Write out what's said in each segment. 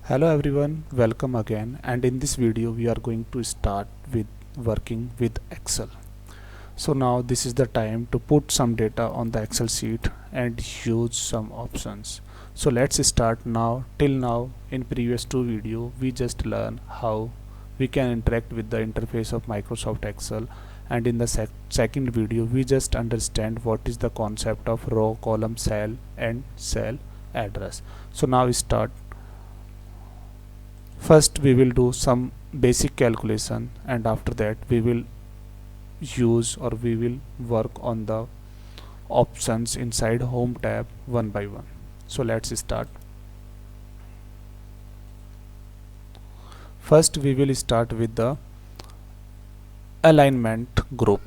Hello everyone, welcome again, and in this video we are going to start with working with Excel. So now this is the time to put some data on the Excel sheet and use some options. So let's start now. Till now in previous two video we just learn how we can interact with the interface of Microsoft Excel, and in the second video we just understand what is the concept of row, column, cell and cell address. So now we start. First we will do some basic calculation, and after that we will use or we will work on the options inside home tab one by one. So let's start. First we will start with the alignment group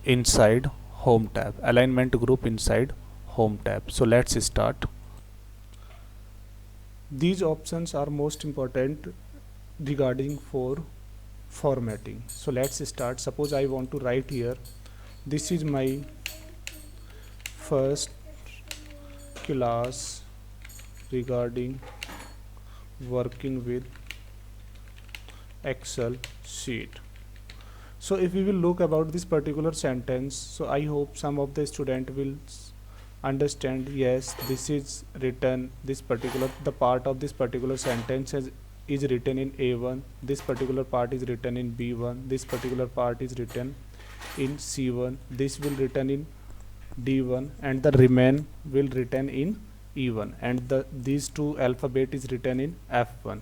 inside home tab. Alignment group inside home tab. So let's start. These options are most important regarding for formatting. So let's start. Suppose I want to write here, this is my first class regarding working with Excel sheet. So if we will look about this particular sentence, so I hope some of the student will understand, yes, this is written, this particular the part of this particular sentence is written in A1, this particular part is written in B1, this particular part is written in C1, this will written in D1, and the remain will written in E1, and these two alphabet is written in F1.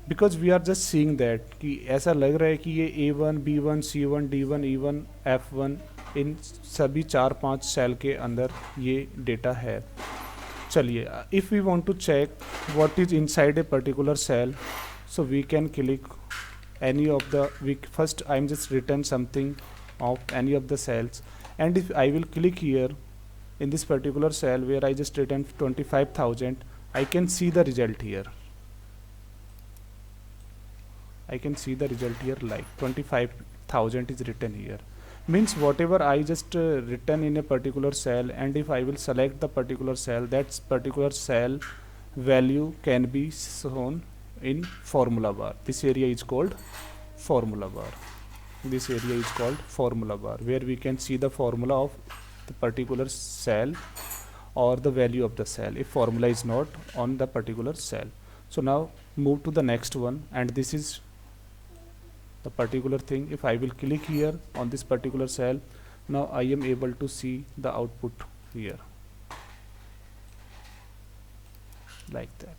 Because we are just seeing that कि ऐसा लग रहा है कि ये A1, B1, C1, D1, E1, F1 इन सभी 4-5 cell के अंदर ये डेटा है. चलिए, if we want to check what is inside a particular cell, so we can click any of the first I'm just written something of any of the cells, and if I will click here in this particular cell where I just written 25,000, I can see the result here. I can see the result here like 25,000 is written here. Means whatever I just written in a particular cell, and if I will select the particular cell, that particular cell value can be shown in formula bar. This area is called formula bar. This area is called formula bar, where we can see the formula of the particular cell or the value of the cell if formula is not on the particular cell. So now move to the next one, and this is the particular thing. If I will click here on this particular cell, now I am able to see the output here like that.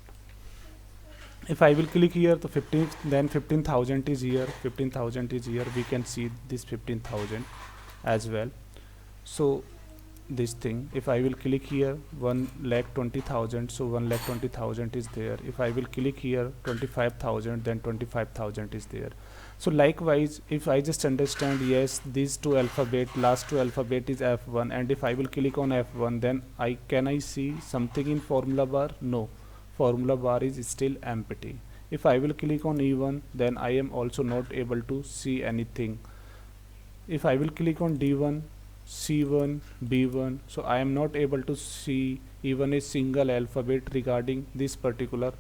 If I will click here the 15, then 15,000 is here, 15,000 is here, we can see this 15,000 as well. So this thing, if I will click here 1,20,000, so 1,20,000 is there. If I will click here 25,000, then 25,000 is there. So likewise, if I just understand, yes, these two alphabet, last two alphabet is F1, and if I will click on F1, then can I see something in formula bar? No, formula bar is still empty. If I will click on E1, then I am also not able to see anything. If I will click on D1, C1, B1, so I am not able to see even a single alphabet regarding this particular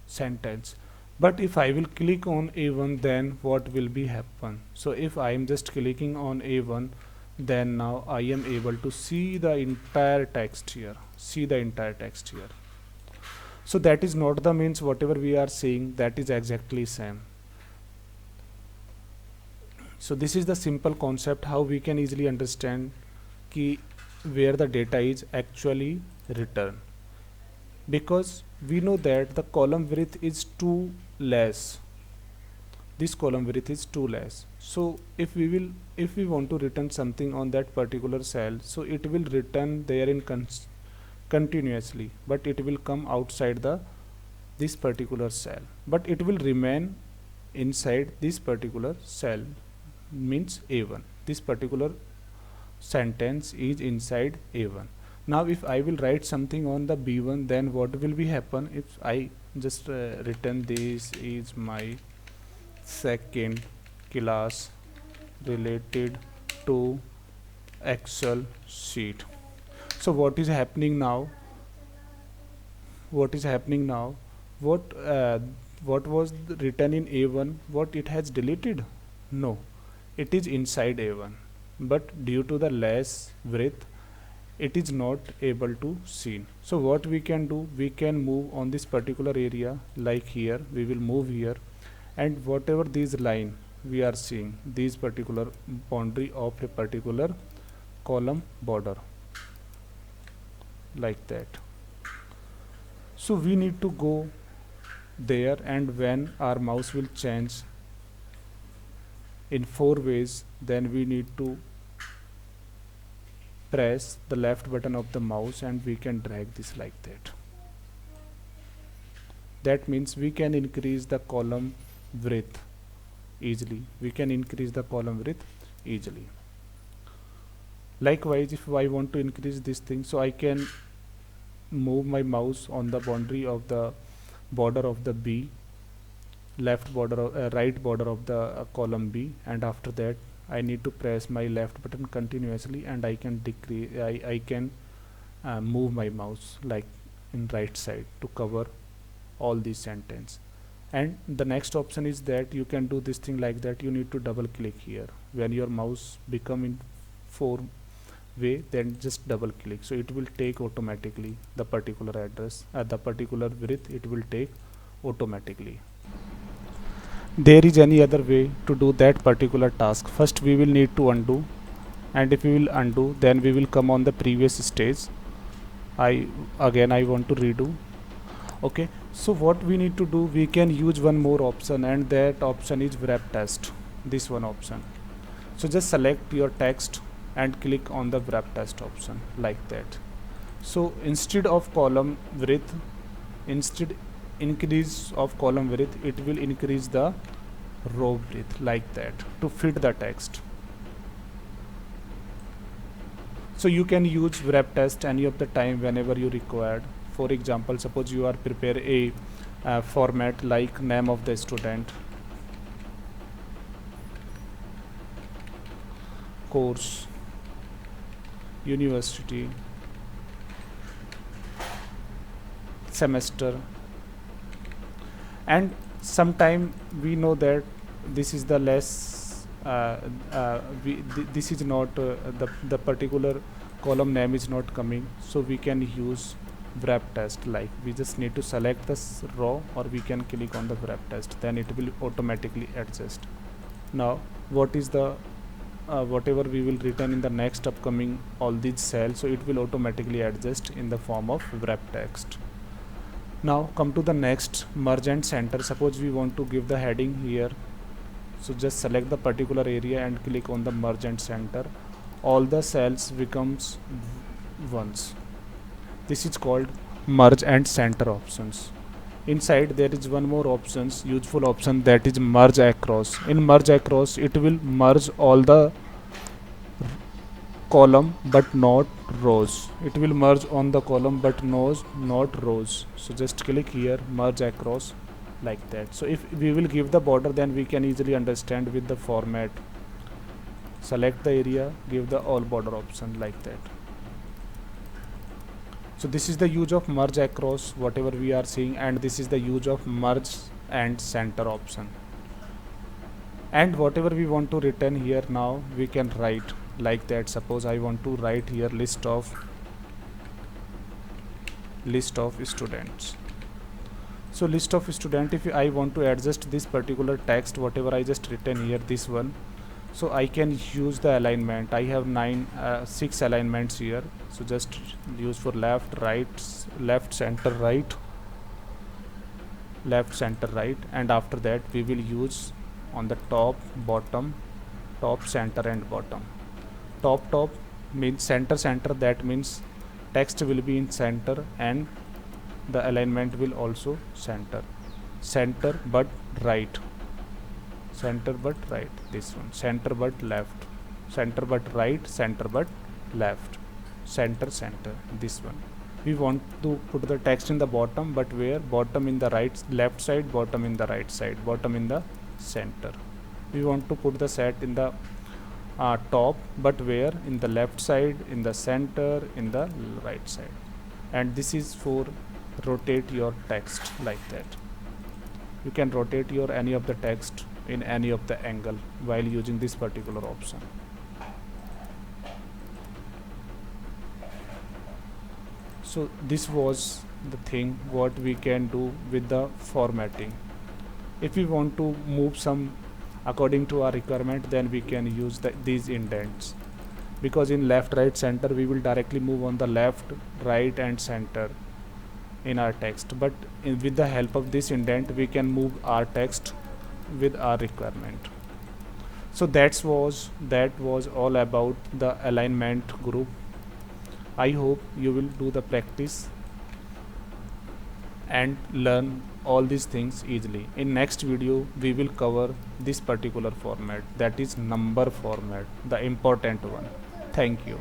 sentence. But if I will click on A1, then what will be happen? So if I am just clicking on A1, then now I am able to see the entire text here. See the entire text here. So that is not the means whatever we are saying, that is exactly same. So this is the simple concept how we can easily understand ki where the data is actually written, because we know that the column width is too less. This column width is too less. So if we want to return something on that particular cell, so it will return there in continuously, but it will come outside this particular cell, but it will remain inside this particular cell, means A1. This particular sentence is inside A1. Now if I will write something on the B1, then what will be happen if I just written this is my second class related to Excel sheet. So what is happening now? what uh, what was written in A1, what it has deleted? No, it is inside A1, but due to the less width it is not able to seen. So what we can do, we can move on this particular area, like here we will move here, and whatever these line we are seeing, these particular boundary of a particular column border, like that. So we need to go there, and when our mouse will change in 4 ways, then we need to press the left button of the mouse and we can drag this like that. That means we can increase the column width easily. We can increase the column width easily. Likewise, if I want to increase this thing, so I can move my mouse on the boundary of the border of the B, left border right border of the column B, and after that I need to press my left button continuously, and I can decrease, I can move my mouse like in right side to cover all these sentence. And the next option is that you can do this thing like that. You need to double click here. When your mouse become in 4 way, then just double click, so it will take automatically the particular address, the particular width it will take automatically. There is any other way to do that particular task. First we will need to undo, and if we will undo, then we will come on the previous stage. I want to redo. Okay, so what we need to do, we can use one more option, and that option is wrap test, this one option. So just select your text and click on the wrap test option like that. So instead of column width, instead increase of column width, it will increase the row width like that to fit the text. So you can use wrap test any of the time whenever you required. For example, suppose you are prepare a format like name of the student, course, university, semester, and sometime we know that this is the less this is not the particular column name is not coming, so we can use wrap test. Like we just need to select this row, or we can click on the wrap test, then it will automatically adjust. Now what is the whatever we will return in the next upcoming all these cells, so it will automatically adjust in the form of wrap text. Now come to the next, merge and center. Suppose we want to give the heading here, so just select the particular area and click on the merge and center. All the cells becomes ones. This is called merge and center options. Inside there is one more options, useful option, that is merge across. In merge across, it will merge all the column but not rows. It will merge on the column but not rows. So just click here, merge across, like that. So if we will give the border, then we can easily understand with the format. Select the area, give the all border option like that. So this is the use of merge across, whatever we are seeing, and this is the use of merge and center option. And whatever we want to return here, now we can write like that. Suppose I want to write here list of students. So list of student, if I want to adjust this particular text, whatever I just written here, this one, so I can use the alignment. I have 6 alignments here, so just use for left, right, left, center, right, left, center, right, and after that we will use on the top, bottom, top, center, and bottom. Top means center, that means text will be in center and the alignment will also center but right, center but right, this one, center but left, center but right, center but left, center, this one. We want to put the text in the bottom, but where? Bottom in the right, left side, bottom in the right side, bottom in the center. We want to put the set in the top, but where? In the left side, in the center, in the right side. And this is for rotate your text like that. You can rotate your any of the text in any of the angle while using this particular option. So this was the thing what we can do with the formatting. If we want to move some according to our requirement, then we can use these indents, because in left, right, center we will directly move on the left, right and center in our text, but with the help of this indent we can move our text with our requirement. So that was all about the alignment group. I hope you will do the practice and learn all these things easily. In next video we will cover this particular format, that is number format, the important one. Thank you.